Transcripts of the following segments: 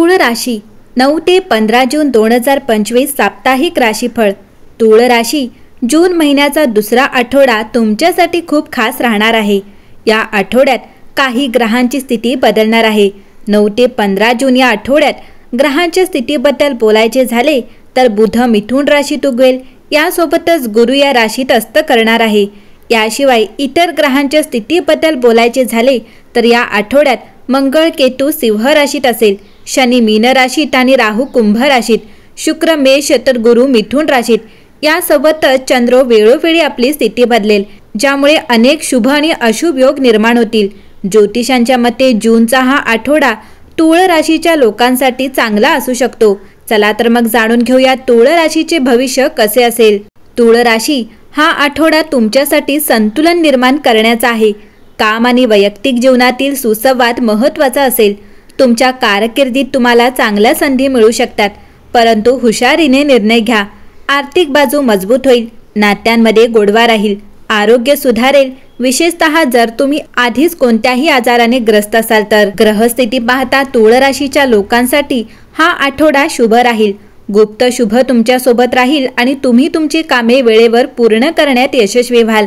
तूळ राशी 9 ते 15 जून 2025 साप्ताहिक राशीफळ। तूळ राशी जून महिन्याचा दुसरा आठवडा तुमच्यासाठी खूप खास राहणार आहे। या आठवड्यात काही ग्रहांची स्थिती बदलणार आहे। 9 ते 15 जून या आठवड्यात ग्रहांच्या स्थितीबद्दल बोलायचे झाले तर बुध मिथुन राशीत उगवेल, यासोबतच गुरु या राशीत अस्त करणार आहे। याशिवाय इतर ग्रहांच्या स्थितीबद्दल बोलायचे झाले तर या आठवड्यात मंगळ केतू सिंह राशीत असेल, शनी मीन राशीत आणि राहू कुंभ राशीत, शुक्र मेष तर गुरु मिथुन राशीत। यासोबतच चंद्र वेळोवेळी आपली स्थिती बदलेल, ज्यामुळे अनेक शुभ आणि अशुभ योग निर्माण होतील। ज्योतिषांच्या मते जूनचा हा आठवडा तूळ राशीच्या लोकांसाठी चांगला असू शकतो। चला तर मग जाणून घेऊया तूळ राशीचे भविष्य कसे असेल। तूळ राशी हा आठवडा तुमच्यासाठी संतुलन निर्माण करण्याचा आहे। काम आणि वैयक्तिक जीवनातील सुसंवाद महत्त्वाचा असेल। तुमच्या कारकिर्दीत तुम्हाला चांगल्या संधी मिळू शकतात, परंतु हुशारीने निर्णय घ्या। आर्थिक बाजू मजबूत होईल, नात्यांमध्ये गोडवा राहील, आरोग्य सुधारेल, विशेषतः जर तुम्ही आधीच कोणत्याही आजाराने ग्रस्त असाल तर। ग्रहस्थिती पाहता तूळ राशीच्या लोकांसाठी हा आठवडा शुभ राहील। गुप्त शुभ तुमच्या सोबत राहील आणि तुम्ही तुमची कामे वेळेवर पूर्ण करण्यात यशस्वी व्हाल।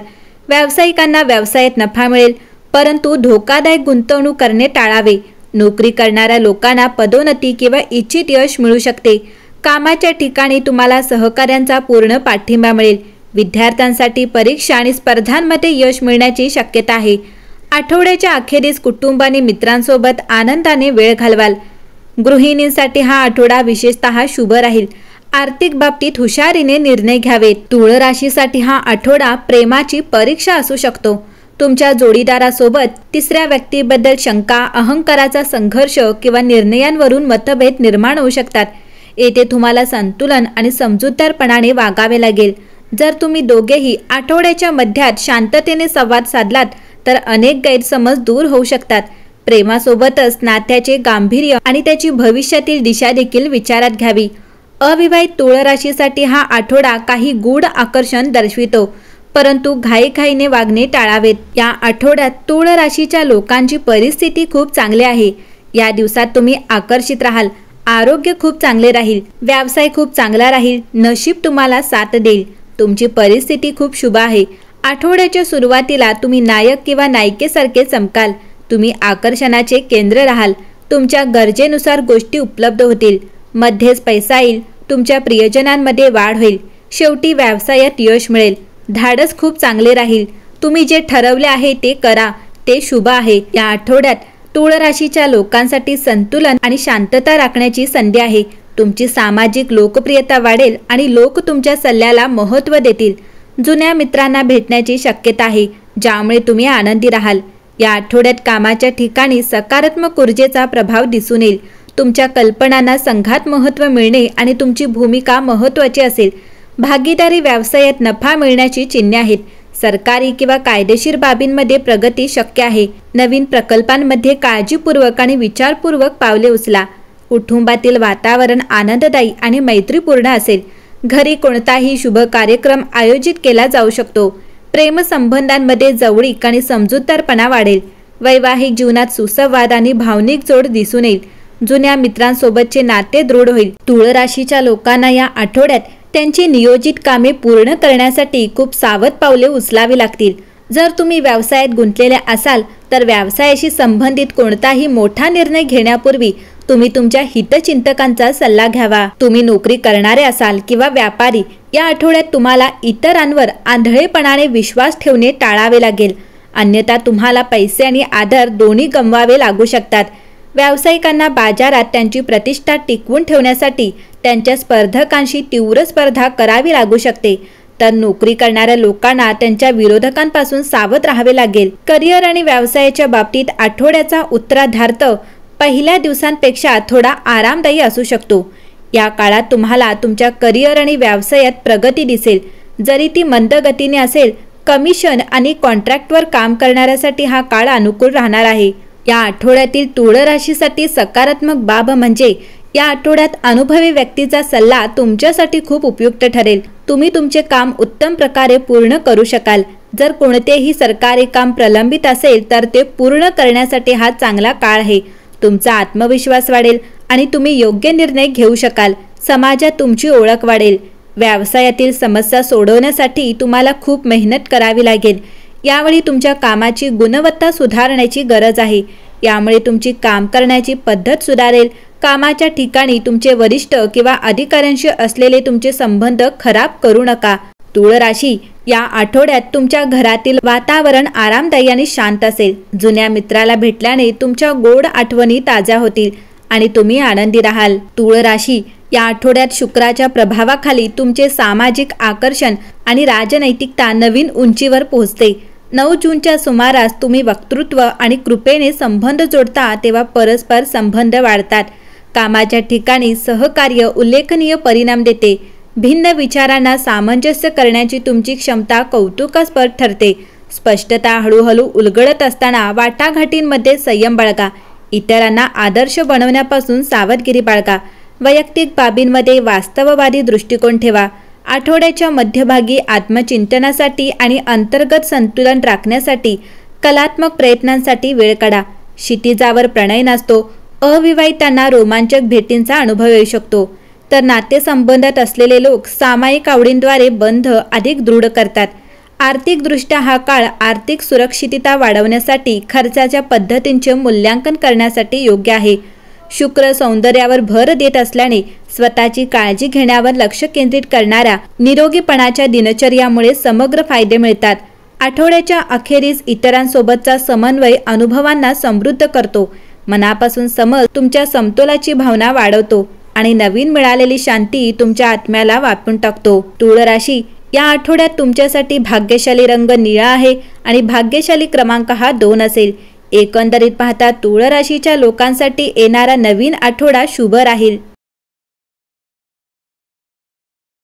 व्यावसायिकांना व्यवसायात नफा मिळेल, परंतु धोकादायक गुंतवणूक करणे टाळावे। नोकरी करणाऱ्या लोकांना पदोन्नती किंवा इच्छित यश मिळू शकते। कामाच्या ठिकाणी तुम्हाला सहकाऱ्यांचा पूर्ण पाठिंबा मिळेल। विद्यार्थ्यांसाठी परीक्षा आणि स्पर्धांमध्ये यश मिळण्याची शक्यता आहे। आठवड्याच्या अखेरीस कुटुंब आणि मित्रांसोबत आनंदाने वेळ घालवाल। गृहिणींसाठी हा आठवडा विशेषतः शुभ राहील। आर्थिक बाबतीत हुशारीने निर्णय घ्यावेत। तूळ राशीसाठी हा आठवडा प्रेमाची परीक्षा असू शकतो। तुमच्या जोडीदारासोबत तिसऱ्या व्यक्तीबद्दल शंका, अहंकाराचा संघर्ष किंवा निर्णयांवरून मतभेद निर्माण होऊ शकतात। येथे तुम्हाला संतुलन आणि समजूतदारपणाने वागावे लागेल। जर तुम्ही दोघेही आठवड्याच्या मध्यात शांततेने संवाद साधलात तर अनेक गैरसमज दूर होऊ शकतात। प्रेमासोबतच नात्याचे गांभीर्य आणि त्याची भविष्यातील दिशा देखील विचारात घ्यावी। अविवाहित तूळ राशीसाठी हा आठवडा काही गूढ आकर्षण दर्शवितो, परंतु घाईघाईने वागणे टाळावेत। या आठवड्यात तूळ राशीच्या लोकांची परिस्थिती खूप चांगली आहे। या दिवसात तुम्ही आकर्षित राहाल, आरोग्य खूप चांगले राहील, व्यवसाय खूप चांगला राहील, नशीब तुम्हाला साथ देईल। तुमची परिस्थिती खूप शुभ आहे। आठवड्याच्या सुरुवातीला तुम्ही नायक किंवा नायिकेसारखे चमकाल। तुम्ही आकर्षणाचे केंद्र राहाल। तुमच्या गरजेनुसार गोष्टी उपलब्ध होतील। मध्येच पैसा येईल, तुमच्या प्रियजनांमध्ये वाढ होईल। शेवटी व्यवसायात यश मिळेल। धाडस खूप चांगले राहील। तुम्ही जे ठरवले आहे ते करा, ते शुभ आहे। या आठवड्यात तूळ राशीच्या लोकांसाठी संतुलन आणि शांतता राखण्याची संधी आहे। तुमची सामाजिक लोकप्रियता वाढेल आणि लोक तुमच्या सल्ल्याला महत्त्व देतील। जुन्या मित्रांना भेटण्याची शक्यता आहे, ज्यामुळे तुम्ही आनंदी राहाल। या आठवड्यात कामाच्या ठिकाणी सकारात्मक ऊर्जेचा प्रभाव दिसून येईल। तुमच्या कल्पनांना संघात महत्त्व मिळणे आणि तुमची भूमिका महत्त्वाची असेल। भागीदारी व्यवसायात नफा मिळण्याची चिन्हे आहेत। सरकारी किंवा कायदेशीर बाबींमध्ये प्रगती शक्य आहे। नवीन प्रकल्पांमध्ये काळजीपूर्वक आणि विचारपूर्वक पावले उचला। कुटुंबातील वातावरण आनंददायी आणि मैत्रीपूर्ण असेल। घरी कोणताही शुभ कार्यक्रम आयोजित केला जाऊ शकतो। प्रेमसंबंधांमध्ये जवळीक आणि समजूतदारपणा वाढेल। वैवाहिक जीवनात सुसंवाद आणि भावनिक जोड दिसून येईल। जुन्या मित्रांसोबतचे नाते दृढ होईल। तूळ राशीच्या लोकांना या आठवड्यात त्यांची नियोजित कामे पूर्ण करण्यासाठी खूप सावध पावले उचलावी लागतील। जर तुम्ही व्यवसायात गुंतलेले असाल तर व्यवसायाशी संबंधित कोणताही मोठा निर्णय घेण्यापूर्वी तुम्ही तुमच्या हितचिंतकांचा सल्ला घ्यावा। तुम्ही नोकरी करणारे असाल किंवा व्यापारी, या आठवड्यात तुम्हाला इतरांवर आंधळेपणाने विश्वास ठेवणे टाळावे लागेल, अन्यथा तुम्हाला पैसे आणि आदर दोन्ही गमवावे लागू शकतात। व्यावसायिकांना बाजारात त्यांची प्रतिष्ठा टिकवून ठेवण्यासाठी त्यांच्या स्पर्धकांशी तीव्र स्पर्धा करावी लागू शकते, तर नोकरी करणाऱ्या लोकांना त्यांच्या विरोधकांपासून सावध राहावे लागेल। करिअर आणि व्यवसायाच्या बाबतीत आठवड्याचा उत्तरार्धात पहिल्या दिवसांपेक्षा थोडा आरामदायी असू शकतो। या काळात तुम्हाला तुमच्या करिअर आणि व्यवसायात प्रगती दिसेल, जरी ती मंद गतीने असेल। कमिशन आणि कॉन्ट्रॅक्टवर काम करणाऱ्यासाठी हा काळ अनुकूल राहणार आहे। या आठवड्यातील तूळ राशीसाठी सकारात्मक बाब म्हणजे या आठवड्यात अनुभवी व्यक्तीचा सल्ला तुमच्यासाठी खूप उपयुक्त ठरेल। तुम्ही तुमचे काम उत्तम प्रकारे पूर्ण करू शकाल। जर कोणतेही सरकारी काम प्रलंबित असेल तर ते पूर्ण करण्यासाठी हा चांगला काळ आहे। तुमचा आत्मविश्वास वाढेल आणि तुम्ही योग्य निर्णय घेऊ शकाल. समाजात तुमची ओळख वाढेल. व्यवसायातील समस्या सोडवण्यासाठी तुम्हाला खूप मेहनत करावी लागेल. यावेळी तुमच्या कामाची गुणवत्ता सुधारण्याची गरज आहे. यामुळे तुमची काम करण्याची पद्धत सुधारेल. कामाच्या ठिकाणी तुमचे वरिष्ठ किंवा अधिकाऱ्यांशी असलेले तुमचे संबंध खराब करू नका. तुळ राशी, या आठवड्यात तुमच्या घरातील वातावरण आरामदायी आणि शांत असेल. जुन्या मित्राला भेटल्याने तुमच्या गोड आठवणी ताज्या होतील आणि तुम्ही आनंदी राहाल. तुळ राशी, या आठवड्यात शुक्राच्या प्रभावाखाली तुमचे सामाजिक आकर्षण आणि राजनैतिकता नवीन उंचीवर पोहोचते. 9 जूनच्या सुमारास तुम्ही वक्तृत्व आणि कृपेने संबंध जोडता तेव्हा परस्पर संबंध वाढतात. कामाच्या ठिकाणी सहकार्य उल्लेखनीय परिणाम देते. भिन्न विचारांना सामंजस्य करण्याची तुमची क्षमता कौतुकास्पद ठरते. स्पष्टता हळूहळू उलगडत असताना वाटाघाटींमध्ये संयम बाळगा. इतरांना आदर्श बनवण्यापासून सावधगिरी बाळगा. वैयक्तिक बाबींमध्ये वास्तववादी दृष्टिकोन ठेवा. आठवड्याच्या मध्यभागी आत्मचिंतनासाठी आणि अंतर्गत संतुलन राखण्यासाठी कलात्मक प्रयत्नांसाठी वेळ काढा. क्षितिजावर प्रणय नसतो. अविवाहितांना रोमांचक भेटींचा अनुभव येऊ शकतो. तर नातेसंबंधात असलेले लोक सामायिक आवडींद्वारे बंध अधिक दृढ करतात. आर्थिकदृष्ट्या हा काळ आर्थिक सुरक्षितता वाढवण्यासाठी खर्चाच्या पद्धतींचे मूल्यांकन करण्यासाठी योग्य आहे. शुक्र सौंदर्यावर भर देत असल्याने स्वतःची काळजी घेण्यावर लक्ष केंद्रित करणाऱ्या निरोगीपणाच्या दिनचर्यामुळे समग्र फायदे मिळतात. आठवड्याच्या अखेरीस इतरांसोबतचा समन्वय अनुभवांना समृद्ध करतो. मनापासून समज तुमच्या समतोलाची भावना वाढवतो आणि नवीन मिळालेली शांती तुमच्या आत्म्याला व्यापून टाकतो. तुळ राशी, या आठवड्यात तुमच्यासाठी भाग्यशाली रंग निळा आहे आणि भाग्यशाली क्रमांक हा 2 असेल. एकंदरीत पाहता तुळ राशीच्या लोकांसाठी येणारा नवीन आठवडा शुभ राहील.